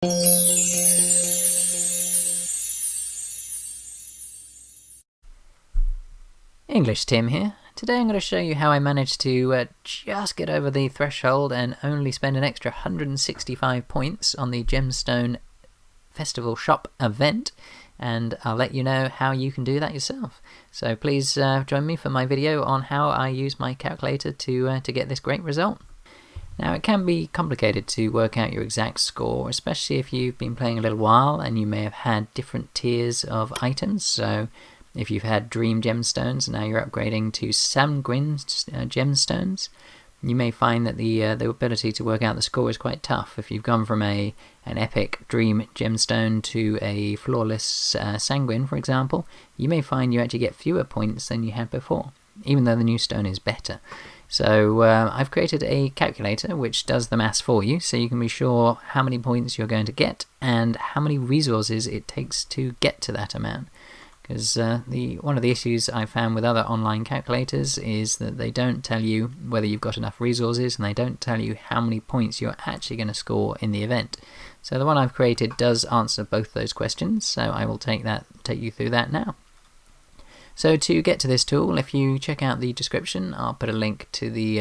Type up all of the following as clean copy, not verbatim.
EnglishTim here. Today I'm going to show you how I managed to just get over the threshold and only spend an extra 165 points on the Gemstone Festival Shop event, and I'll let you know how you can do that yourself. So please join me for my video on how I use my calculator to get this great result. Now, it can be complicated to work out your exact score, especially if you've been playing a little while and you may have had different tiers of items. So if you've had Dream Gemstones and now you're upgrading to Sanguine Gemstones, you may find that the ability to work out the score is quite tough. If you've gone from an epic Dream Gemstone to a flawless Sanguine, for example, you may find you actually get fewer points than you had before, even though the new stone is better. So I've created a calculator which does the maths for you, so you can be sure how many points you're going to get and how many resources it takes to get to that amount. Because one of the issues I've found with other online calculators is that they don't tell you whether you've got enough resources, and they don't tell you how many points you're actually going to score in the event. So the one I've created does answer both those questions, so I will take you through that now. So to get to this tool, if you check out the description, I'll put a link to the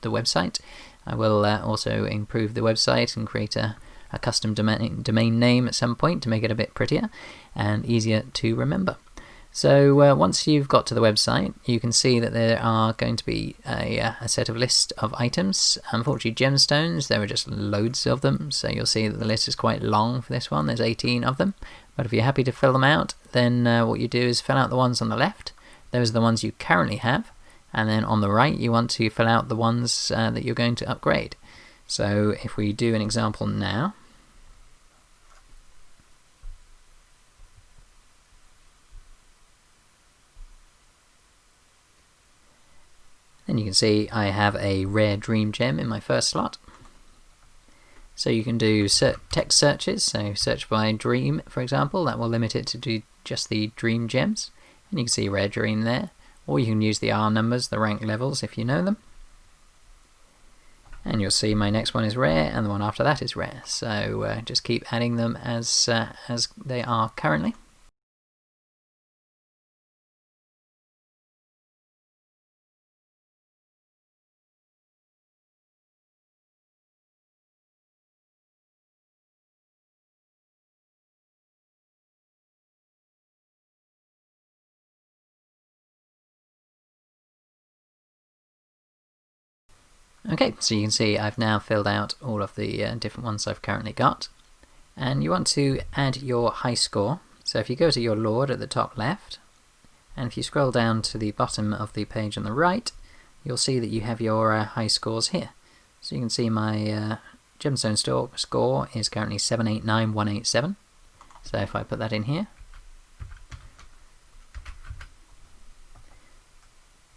website. I will also improve the website and create a custom domain name at some point to make it a bit prettier and easier to remember. So once you've got to the website, you can see that there are going to be a set of list of items. Unfortunately, gemstones, there are just loads of them, so you'll see that the list is quite long for this one. There's 18 of them, but if you're happy to fill them out, then what you do is fill out the ones on the left. Those are the ones you currently have, and then on the right you want to fill out the ones that you're going to upgrade. So if we do an example now, and you can see I have a rare dream gem in my first slot. So you can do text searches, so search by dream, for example. That will limit it to do just the dream gems, and you can see rare dream there. Or you can use the R numbers, the rank levels, if you know them. And you'll see my next one is rare, and the one after that is rare. So just keep adding them as they are currently. Okay, so you can see I've now filled out all of the different ones I've currently got. And you want to add your high score. So if you go to your Lord at the top left, and if you scroll down to the bottom of the page on the right, you'll see that you have your high scores here. So you can see my gemstone score is currently 789187. So if I put that in here,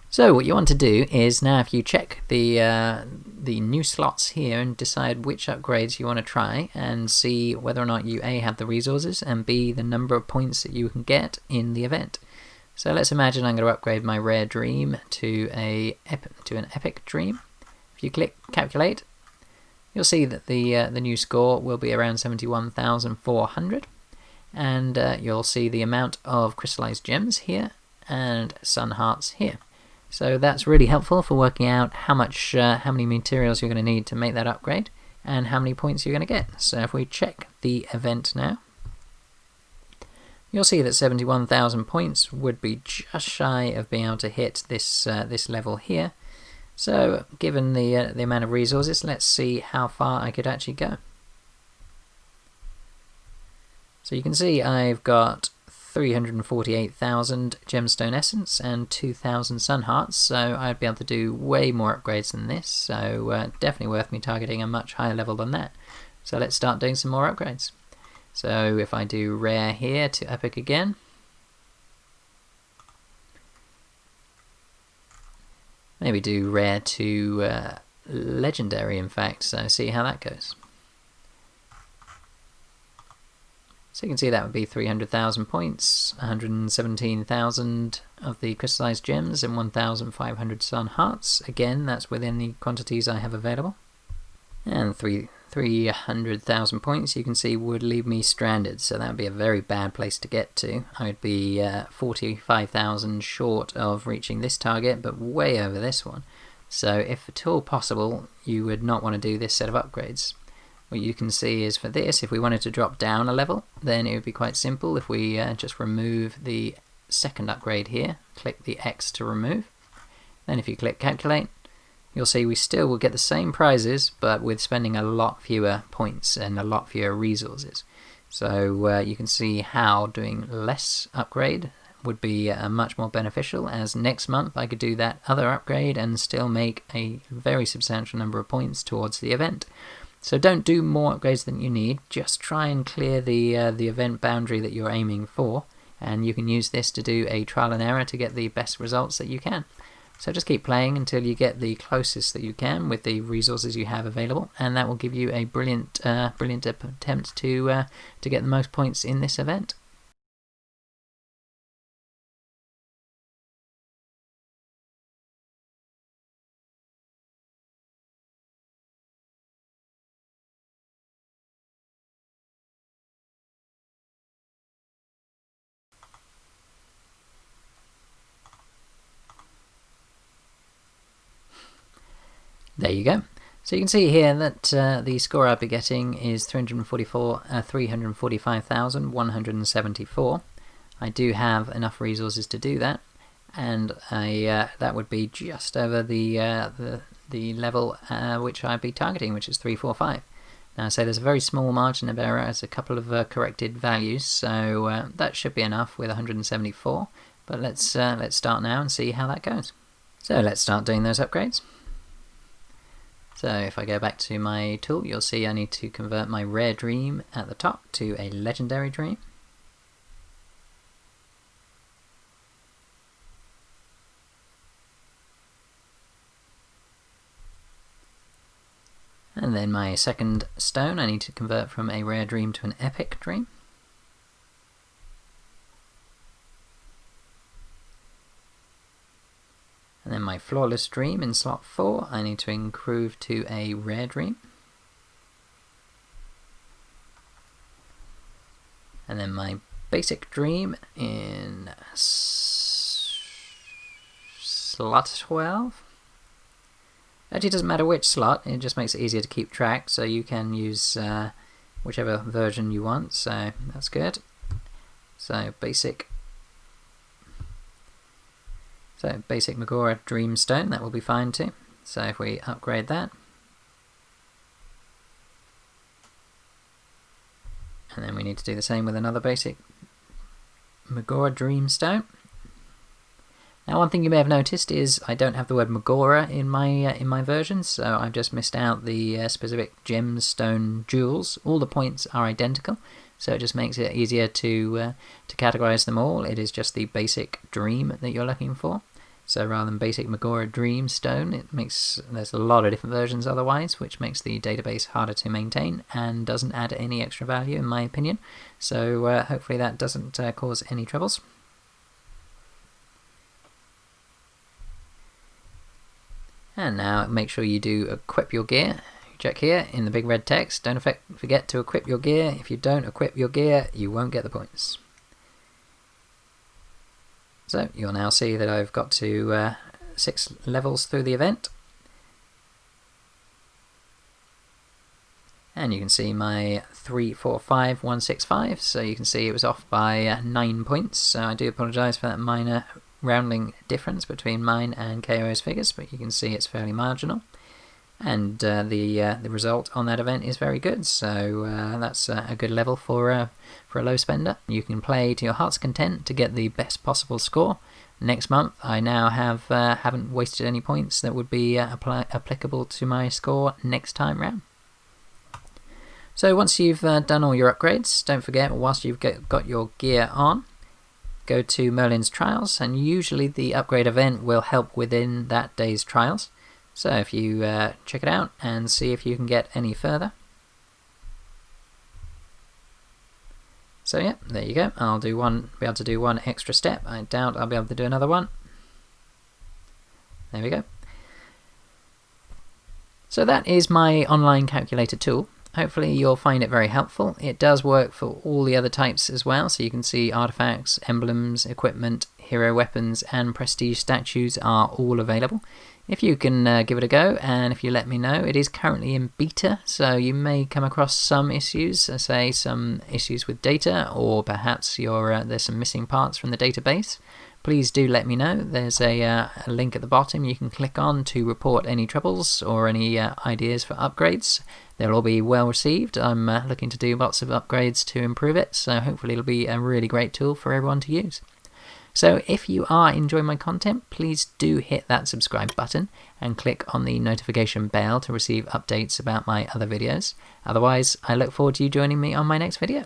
so what you want to do is, now if you check the new slots here and decide which upgrades you want to try and see whether or not you A, have the resources, and B, the number of points that you can get in the event. So let's imagine I'm going to upgrade my rare dream to an epic dream. If you click calculate, you'll see that the new score will be around 71,400, and you'll see the amount of crystallized gems here and sun hearts here. So that's really helpful for working out how many materials you're going to need to make that upgrade and how many points you're going to get. So if we check the event now, you'll see that 71,000 points would be just shy of being able to hit this level here. So given the amount of resources, let's see how far I could actually go. So you can see I've got 348,000 gemstone essence and 2,000 sun hearts, so I'd be able to do way more upgrades than this, so definitely worth me targeting a much higher level than that. So let's start doing some more upgrades. So if I do rare here to epic again, maybe do rare to legendary in fact, so see how that goes. So you can see that would be 300,000 points, 117,000 of the crystallized gems, and 1,500 sun hearts. Again, that's within the quantities I have available. And 300,000 points, you can see, would leave me stranded, so that would be a very bad place to get to. I would be 45,000 short of reaching this target, but way over this one. So if at all possible, you would not want to do this set of upgrades. What you can see is for this, if we wanted to drop down a level, then it would be quite simple. If we just remove the second upgrade here, click the X to remove, then if you click calculate, you'll see we still will get the same prizes, but with spending a lot fewer points and a lot fewer resources. So you can see how doing less upgrade would be much more beneficial, as next month I could do that other upgrade and still make a very substantial number of points towards the event. So don't do more upgrades than you need, just try and clear the event boundary that you're aiming for, and you can use this to do a trial and error to get the best results that you can. So just keep playing until you get the closest that you can with the resources you have available, and that will give you a brilliant attempt to get the most points in this event. There you go. So you can see here that the score I'll be getting is 345,174. I do have enough resources to do that, and that would be just over the level which I'd be targeting, which is 345. Now, say there's a very small margin of error as a couple of corrected values, so that should be enough with 174. But let's start now and see how that goes. So let's start doing those upgrades. So if I go back to my tool, you'll see I need to convert my rare dream at the top to a legendary dream. And then my second stone I need to convert from a rare dream to an epic dream. And then my flawless dream in slot 4 I need to improve to a rare dream. And then my basic dream in slot 12. Actually, it doesn't matter which slot, it just makes it easier to keep track, so you can use whichever version you want, so that's good. So basic Magora Dreamstone, that will be fine too. So if we upgrade that, and then we need to do the same with another basic Magora Dreamstone. Now, one thing you may have noticed is I don't have the word Magora in my version, so I've just missed out the specific gemstone jewels. All the points are identical, so it just makes it easier to categorize them all. It is just the basic dream that you're looking for. So rather than basic Magora Dreamstone, there's a lot of different versions otherwise, which makes the database harder to maintain and doesn't add any extra value in my opinion. So hopefully that doesn't cause any troubles. And now make sure you do equip your gear. Check here in the big red text, don't forget to equip your gear. If you don't equip your gear, you won't get the points. So you'll now see that I've got to 6 levels through the event. And you can see my 345,165, so you can see it was off by 9 points. So I do apologise for that minor rounding difference between mine and KO's figures, but you can see it's fairly marginal. And the result on that event is very good, so that's a good level for a low spender. You can play to your heart's content to get the best possible score. Next month I now haven't wasted any points that would be applicable to my score next time round. So once you've done all your upgrades, don't forget, whilst you've got your gear on, go to Merlin's Trials, and usually the upgrade event will help within that day's trials. So if you check it out and see if you can get any further. So yeah, there you go. I'll be able to do one extra step. I doubt I'll be able to do another one. There we go. So that is my online calculator tool. Hopefully you'll find it very helpful. It does work for all the other types as well, so you can see artifacts, emblems, equipment, hero weapons and prestige statues are all available. If you can give it a go, and if you let me know, it is currently in beta, so you may come across some issues, say some issues with data, or perhaps there's some missing parts from the database. Please do let me know. There's a link at the bottom you can click on to report any troubles or any ideas for upgrades. They'll all be well received. I'm looking to do lots of upgrades to improve it, so hopefully it'll be a really great tool for everyone to use. So if you are enjoying my content, please do hit that subscribe button and click on the notification bell to receive updates about my other videos. Otherwise, I look forward to you joining me on my next video.